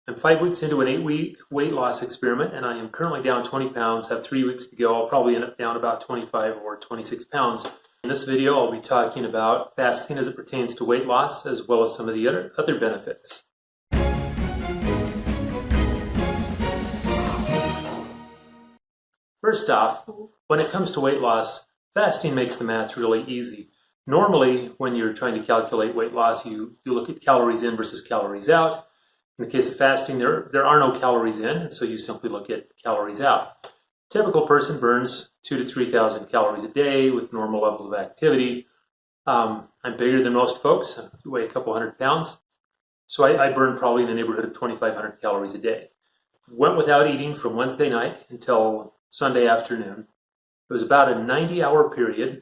I'm 5 weeks into an 8-week weight loss experiment, and I am currently down 20 pounds, have 3 weeks to go. I'll probably end up down about 25 or 26 pounds. In this video, I'll be talking about fasting as it pertains to weight loss, as well as some of the other benefits. First off, when it comes to weight loss, fasting makes the math really easy. Normally, when you're trying to calculate weight loss, you look at calories in versus calories out. In the case of fasting, there are no calories in, and so you simply look at calories out. A typical person burns 2,000 to 3,000 calories a day with normal levels of activity. I'm bigger than most folks. I weigh a couple hundred pounds. So I burn probably in the neighborhood of 2,500 calories a day. Went without eating from Wednesday night until Sunday afternoon. It was about a 90-hour period.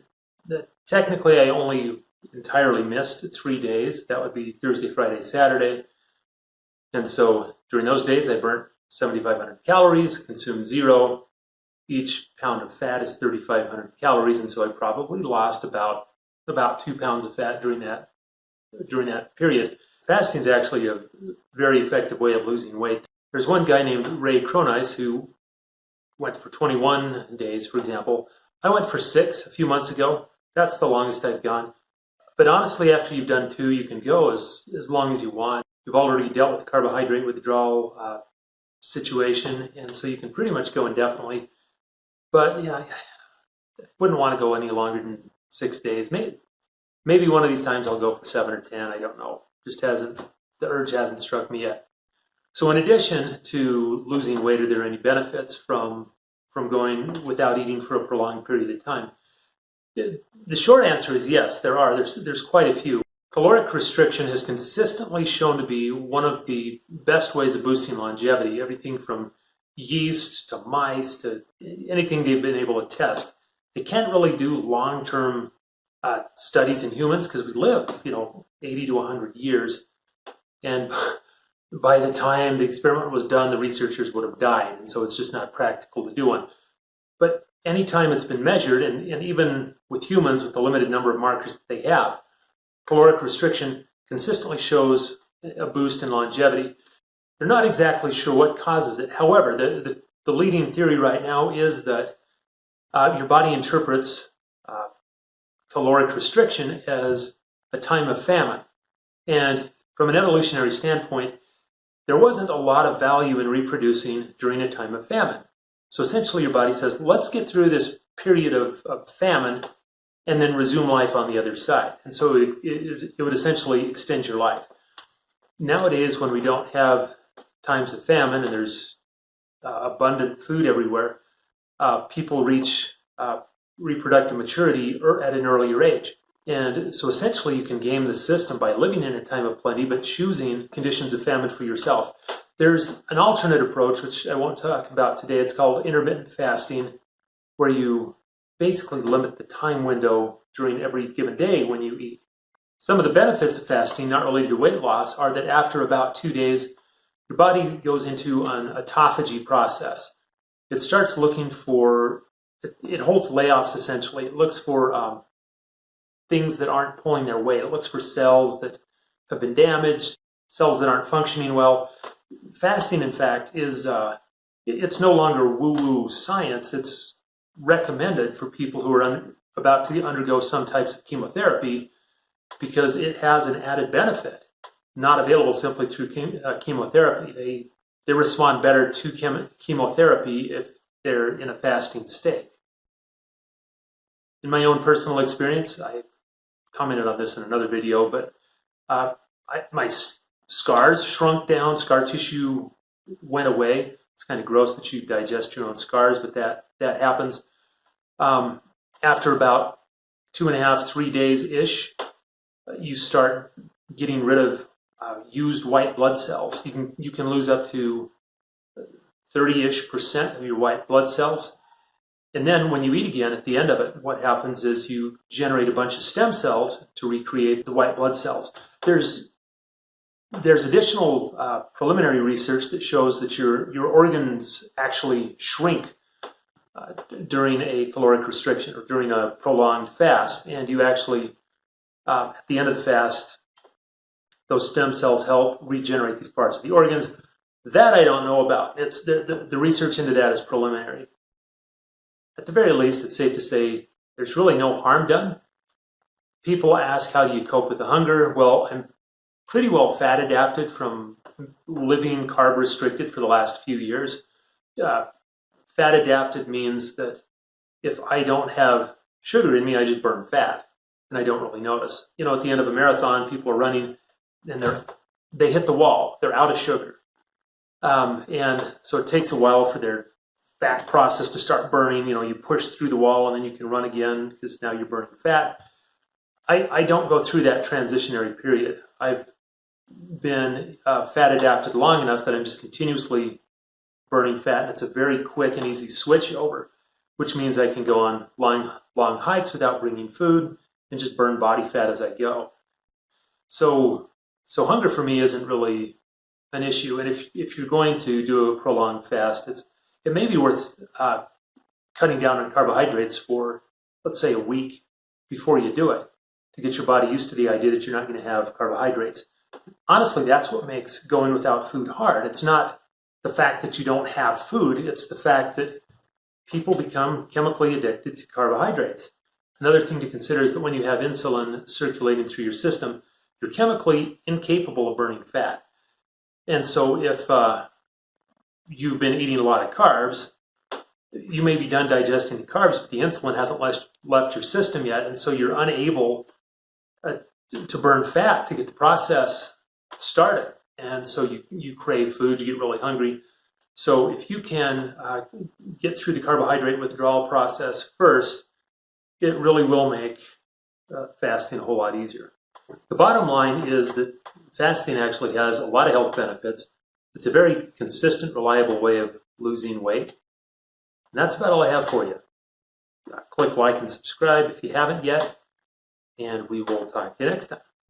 Technically, I only entirely missed 3 days. That would be Thursday, Friday, Saturday. And so during those days, I burnt 7,500 calories, consumed 0. Each pound of fat is 3,500 calories, and so I probably lost about 2 pounds of fat during that period. Fasting is actually a very effective way of losing weight. There's one guy named Ray Cronice who went for 21 days, for example. I went for 6 a few months ago. That's the longest I've gone. But honestly, after you've done 2, you can go as long as you want. You've already dealt with the carbohydrate withdrawal situation, and so you can pretty much go indefinitely. But yeah, I wouldn't want to go any longer than 6 days. Maybe one of these times I'll go for 7 or 10. I don't know. The urge hasn't struck me yet. So in addition to losing weight, are there any benefits from going without eating for a prolonged period of time? The short answer is yes, there are. There's quite a few. Caloric restriction has consistently shown to be one of the best ways of boosting longevity. Everything from yeast to mice to anything they've been able to test. They can't really do long-term studies in humans because we live, 80 to 100 years. And by the time the experiment was done, the researchers would have died. And so it's just not practical to do one. But anytime it's been measured, and even with humans, with the limited number of markers that they have, caloric restriction consistently shows a boost in longevity. They're not exactly sure what causes it. However, the leading theory right now is that your body interprets caloric restriction as a time of famine. And from an evolutionary standpoint, there wasn't a lot of value in reproducing during a time of famine. So essentially your body says, let's get through this period of famine and then resume life on the other side. And so it would essentially extend your life. Nowadays, when we don't have times of famine and there's abundant food everywhere, people reach reproductive maturity at an earlier age. And so essentially you can game the system by living in a time of plenty, but choosing conditions of famine for yourself. There's an alternate approach, which I won't talk about today. It's called intermittent fasting, where you basically limit the time window during every given day when you eat. Some of the benefits of fasting, not related to weight loss, are that after about 2 days, your body goes into an autophagy process. It starts looking for, it holds layoffs essentially. It looks for things that aren't pulling their weight. It looks for cells that have been damaged, cells that aren't functioning well. Fasting, in fact, it's no longer woo-woo science. It's recommended for people who are about to undergo some types of chemotherapy because it has an added benefit not available simply through chemotherapy. They respond better to chemotherapy if they're in a fasting state. In my own personal experience, I commented on this in another video, but my scars shrunk down, scar tissue went away. It's kind of gross that you digest your own scars, but that happens. After about 2.5, 3 days-ish, you start getting rid of used white blood cells. You can lose up to 30-ish% of your white blood cells. And then when you eat again, at the end of it, what happens is you generate a bunch of stem cells to recreate the white blood cells. There's additional preliminary research that shows that your organs actually shrink during a caloric restriction or during a prolonged fast. And you actually, at the end of the fast, those stem cells help regenerate these parts of the organs. That I don't know about. It's the research into that is preliminary. At the very least, it's safe to say there's really no harm done. People ask, how do you cope with the hunger? Well, I'm pretty well fat adapted from living carb restricted for the last few years. Fat adapted means that if I don't have sugar in me, I just burn fat and I don't really notice. You know, at the end of a marathon, people are running and they hit the wall. They're out of sugar. And so it takes a while for their fat process to start burning. You know, you push through the wall and then you can run again because now you're burning fat. I don't go through that transitionary period. I've been fat adapted long enough that I'm just continuously burning fat, and it's a very quick and easy switch over, which means I can go on long hikes without bringing food and just burn body fat as I go. So hunger for me isn't really an issue. And if you're going to do a prolonged fast, it may be worth cutting down on carbohydrates for, let's say, a week before you do it, to get your body used to the idea that you're not going to have carbohydrates. Honestly, that's what makes going without food hard. It's not the fact that you don't have food, it's the fact that people become chemically addicted to carbohydrates. Another thing to consider is that when you have insulin circulating through your system, you're chemically incapable of burning fat. And so if you've been eating a lot of carbs, you may be done digesting the carbs, but the insulin hasn't left your system yet, and so you're unable to burn fat to get the process started. And so you crave food, you get really hungry. So if you can get through the carbohydrate withdrawal process first, it really will make fasting a whole lot easier. The bottom line is that fasting actually has a lot of health benefits. It's a very consistent, reliable way of losing weight. And that's about all I have for you. Click like and subscribe if you haven't yet, and we will talk to you next time.